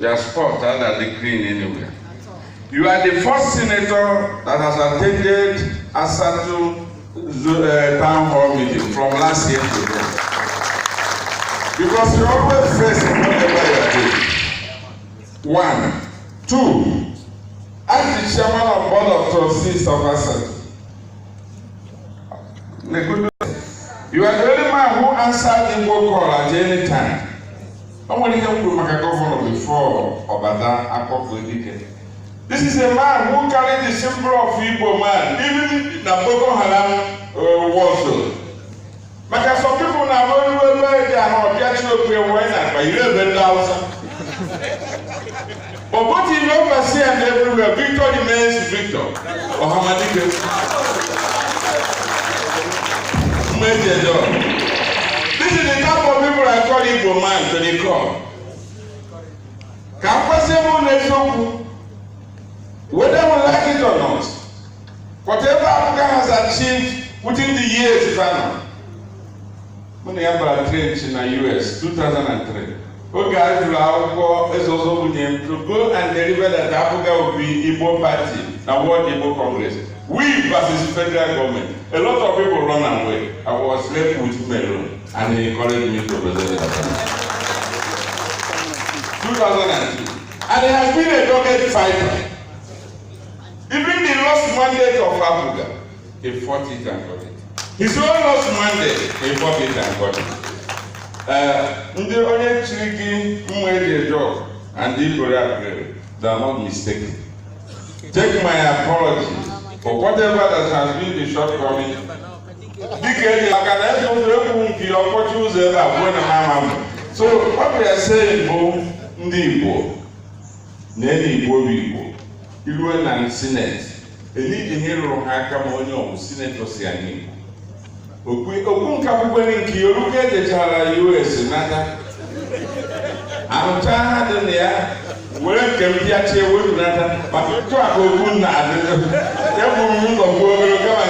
Your sport under the green anywhere. You are the first senator that has attended Asatu town hall meeting from last year to today. Because you always face whatever you are doing. 1. 2. As the chairman of board of trustees of Asatu, you are the only man who answered the call at any time. I want to hear from my governor before Obada Akoko. This is a man who carried the symbol of Igbo man, even in the Boko Haram war zone. But some people now they are not catching up with by 11,000. But what you never see and everywhere, Victor remains Victor. Or Hamadike. Major job. This is the type of people I call Igbo man to the core. Whether we like it or not, whatever Africa has achieved within the years, when they have a trench in the US, 2003, guys is also with them to go and deliver that Africa will be Igbo party and World Igbo Congress. We versus federal government. A lot of people run away. I was left with him alone, and he encouraged me to present it. 2002, and he has been a dogged fighter. Even the lost mandate of Africa, he fought it and got it. His own lost mandate, he fought it and got it. Ndị onye chiriki mwede job and the Korea, they are not mistaken. Take my apology for whatever that has been the shortcoming. So what we are saying, ndị Igbo, n'enye Igbo bụ Igbo. Ilu na Senate, enidi hero ha kama onye ọbụ senator si anyị. Okwu nka bụkwa nke Yoruba ejechara US nata. Arụcha ha dị na ya, were nke m bịa chie wetu nata, maka otu aka okwu na adịghị. Ebu m ụlọ ogologo kama